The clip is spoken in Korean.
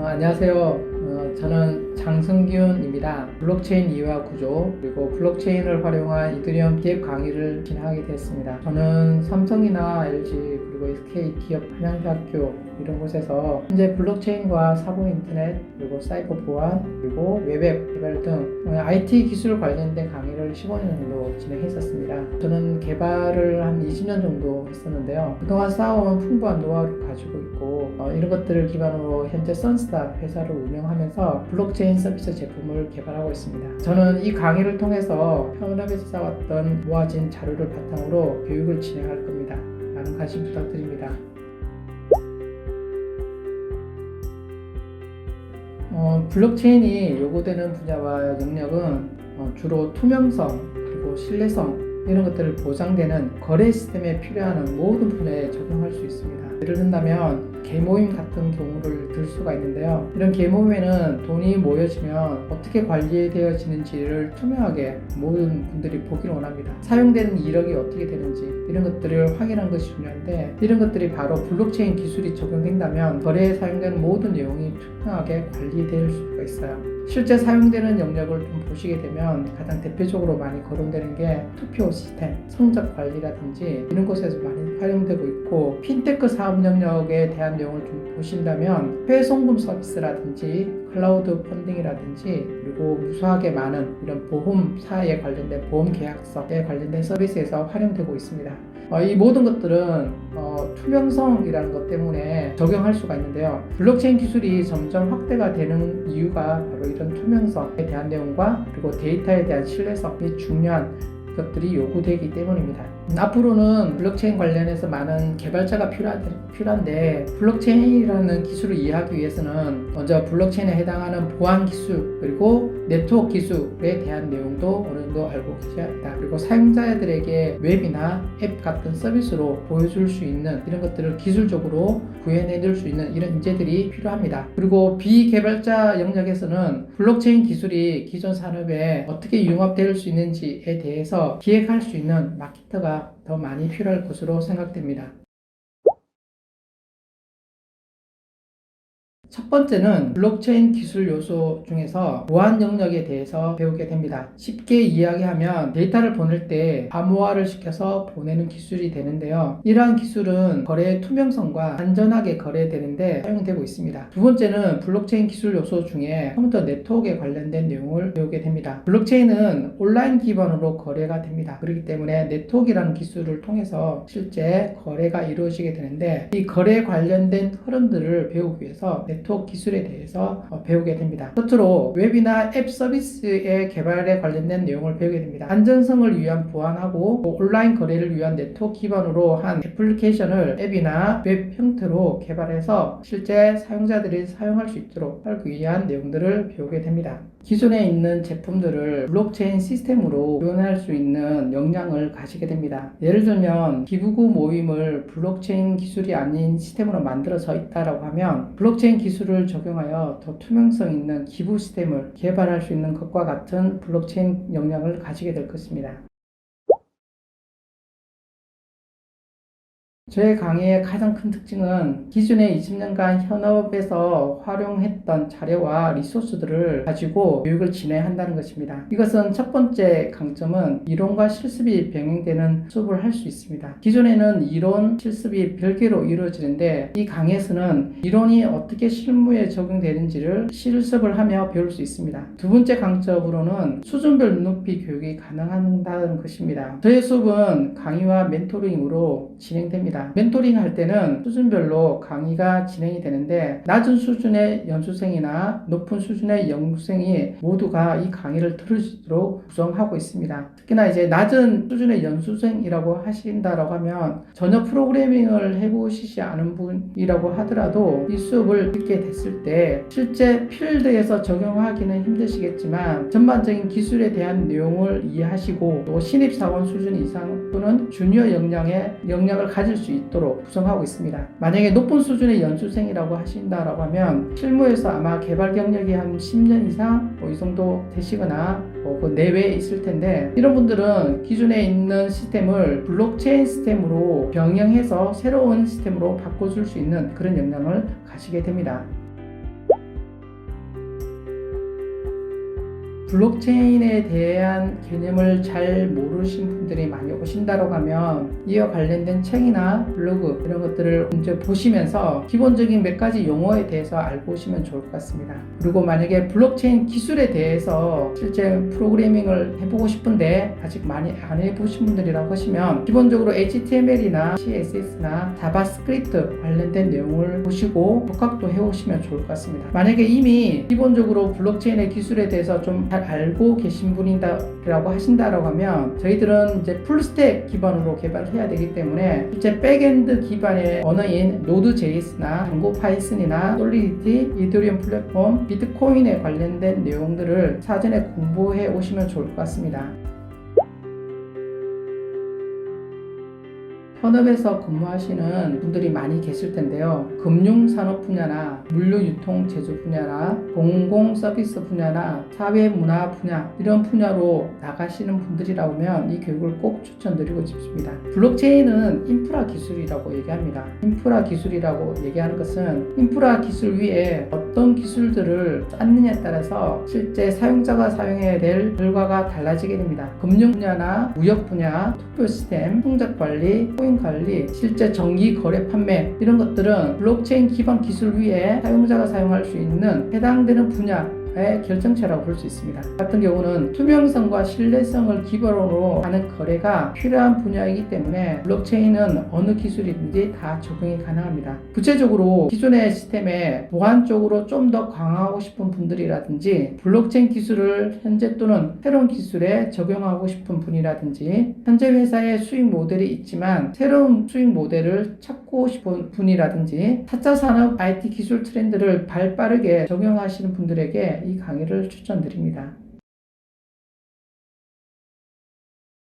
안녕하세요. 저는 장승균입니다. 블록체인 이해와 구조 그리고 블록체인을 활용한 이더리움 기획 강의를 진행하게 됐습니다. 저는 삼성이나 LG 그리고 SK 기업 한양대학교 이런 곳에서 현재 블록체인과 사고 인터넷 그리고 사이버 보안 그리고 웹앱 개발 등 IT 기술 관련된 강의를 15년 정도 진행했었습니다. 저는 개발을 한 20년 정도 했었는데요. 그동안 쌓아온 풍부한 노하우를 가지고 있고 이런 것들을 기반으로 현재 선스타 회사를 운영하면서 블록체인 서비스 제품을 개발하고 있습니다. 저는 이 강의를 통해서 평일에서 쌓았던 모아진 자료를 바탕으로 교육을 진행할 겁니다. 많은 관심 부탁드립니다. 블록체인이 요구되는 분야와 영역은 주로 투명성 그리고 신뢰성 이런 것들을 보장되는 거래 시스템에 필요한 모든 분야에 적용할 수 있습니다. 예를 든다면 계모임 같은 경우를 들 수가 있는데요. 이런 계모임에는 돈이 모여지면 어떻게 관리되어지는지를 투명하게 모든 분들이 보기를 원합니다. 사용되는 이력이 어떻게 되는지 이런 것들을 확인하는 것이 중요한데, 이런 것들이 바로 블록체인 기술이 적용된다면 거래에 사용되는 모든 내용이 투명하게 관리될 수가 있어요. 실제 사용되는 영역을 좀 보시게 되면 가장 대표적으로 많이 거론되는 게 투표 시스템, 성적 관리라든지 이런 곳에서 많이 활용되고 있고, 핀테크 사업 영역에 대한 내용을 좀 보신다면 회송금 서비스라든지 클라우드 펀딩이라든지 그리고 무수하게 많은 이런 보험사에 관련된 보험 계약서에 관련된 서비스에서 활용되고 있습니다. 이 모든 것들은 투명성이라는 것 때문에 적용할 수가 있는데요. 블록체인 기술이 점점 확대가 되는 이유가 바로 이런 투명성에 대한 내용과 그리고 데이터에 대한 신뢰성이 중요한 것들이 요구되기 때문입니다. 앞으로는 블록체인 관련해서 많은 개발자가 필요한데, 블록체인이라는 기술을 이해하기 위해서는 먼저 블록체인에 해당하는 보안 기술 그리고 네트워크 기술에 대한 내용도 어느 정도 알고 계셔야 합니다. 그리고 사용자들에게 웹이나 앱 같은 서비스로 보여줄 수 있는 이런 것들을 기술적으로 구현해낼 수 있는 이런 인재들이 필요합니다. 그리고 비개발자 영역에서는 블록체인 기술이 기존 산업에 어떻게 융합될 수 있는지에 대해서 기획할 수 있는 마케터가 더 많이 필요할 것으로 생각됩니다. 첫 번째는 블록체인 기술 요소 중에서 보안 영역에 대해서 배우게 됩니다. 쉽게 이야기하면 데이터를 보낼 때 암호화를 시켜서 보내는 기술이 되는데요. 이러한 기술은 거래의 투명성과 안전하게 거래되는데 사용되고 있습니다. 두 번째는 블록체인 기술 요소 중에 컴퓨터 네트워크에 관련된 내용을 배우게 됩니다. 블록체인은 온라인 기반으로 거래가 됩니다. 그렇기 때문에 네트워크라는 기술을 통해서 실제 거래가 이루어지게 되는데, 이 거래에 관련된 흐름들을 배우기 위해서 네트워크 기술에 대해서 배우게 됩니다. 끝으로 웹이나 앱 서비스의 개발에 관련된 내용을 배우게 됩니다. 안전성을 위한 보안하고 온라인 거래를 위한 네트워크 기반으로 한 애플리케이션을 앱이나 웹 형태로 개발해서 실제 사용자들이 사용할 수 있도록 하기 위한 내용들을 배우게 됩니다. 기존에 있는 제품들을 블록체인 시스템으로 구현할 수 있는 역량을 가지게 됩니다. 예를 들면 기부구 모임을 블록체인 기술이 아닌 시스템으로 만들어져 있다고 하면 블록체인 기술을 적용하여 더 투명성 있는 기부 시스템을 개발할 수 있는 것과 같은 블록체인 역량을 가지게 될 것입니다. 저의 강의의 가장 큰 특징은 기존의 20년간 현업에서 활용했던 자료와 리소스들을 가지고 교육을 진행한다는 것입니다. 이것은 첫 번째 강점은 이론과 실습이 병행되는 수업을 할 수 있습니다. 기존에는 이론, 실습이 별개로 이루어지는데, 이 강의에서는 이론이 어떻게 실무에 적용되는지를 실습을 하며 배울 수 있습니다. 두 번째 강점으로는 수준별 눈높이 교육이 가능하다는 것입니다. 저의 수업은 강의와 멘토링으로 진행됩니다. 멘토링 할 때는 수준별로 강의가 진행이 되는데, 낮은 수준의 연수생이나 높은 수준의 연수생이 모두가 이 강의를 들을 수 있도록 구성하고 있습니다. 특히나 이제 낮은 수준의 연수생이라고 하신다라고 하면 전혀 프로그래밍을 해보시지 않은 분이라고 하더라도 이 수업을 듣게 됐을 때 실제 필드에서 적용하기는 힘드시겠지만 전반적인 기술에 대한 내용을 이해하시고, 또 신입사원 수준 이상 또는 주니어 역량을 가질 수 있도록 구성하고 있습니다. 만약에 높은 수준의 연수생이라고 하신다라고 하면 실무에서 아마 개발 경력이 한 10년 이상 이 정도 되시거나 그 내외에 있을 텐데, 이런 분들은 기존에 있는 시스템을 블록체인 시스템으로 병행해서 새로운 시스템으로 바꿔줄 수 있는 그런 역량을 가지게 됩니다. 블록체인에 대한 개념을 잘 모르신 분들이 많이 오신다고 하면 이와 관련된 책이나 블로그 이런 것들을 먼저 보시면서 기본적인 몇 가지 용어에 대해서 알고 오시면 좋을 것 같습니다. 그리고 만약에 블록체인 기술에 대해서 실제 프로그래밍을 해보고 싶은데 아직 많이 안 해보신 분들이라고 하시면 기본적으로 HTML이나 CSS나 자바스크립트 관련된 내용을 보시고 독학도 해오시면 좋을 것 같습니다. 만약에 이미 기본적으로 블록체인의 기술에 대해서 좀 잘 알고 계신 분이라고 하신다고 하면 저희들은 이제 풀스택 기반으로 개발을 해야 되기 때문에 실제 백엔드 기반의 언어인 노드.js나 장고 파이썬이나 솔리디티, 이더리움 플랫폼, 비트코인에 관련된 내용들을 사전에 공부해 오시면 좋을 것 같습니다. 현업에서 근무하시는 분들이 많이 계실 텐데요. 금융산업 분야나 물류유통 제조 분야나 공공서비스 분야나 사회문화 분야 이런 분야로 나가시는 분들이라면 이 교육을 꼭 추천드리고 싶습니다. 블록체인은 인프라 기술이라고 얘기합니다. 인프라 기술이라고 얘기하는 것은 인프라 기술 위에 어떤 기술들을 쌓느냐에 따라서 실제 사용자가 사용해야 될 결과가 달라지게 됩니다. 금융 분야나 무역 분야, 투표 시스템, 통장 관리, 코인 관리, 실제 정기 거래 판매 이런 것들은 블록체인 기반 기술 위에 사용자가 사용할 수 있는 해당되는 분야의 결정체라고 볼 수 있습니다. 같은 경우는 투명성과 신뢰성을 기반으로 하는 거래가 필요한 분야이기 때문에 블록체인은 어느 기술이든지 다 적용이 가능합니다. 구체적으로 기존의 시스템에 보안적으로 좀 더 강화하고 싶은 분들이라든지 블록체인 기술을 현재 또는 새로운 기술에 적용하고 싶은 분이라든지 현재 회사의 수익 모델이 있지만 새로운 수익 모델을 찾고 싶은 분이라든지 4차 산업 IT 기술 트렌드를 발빠르게 적용하시는 분들에게 이 강의를 추천드립니다.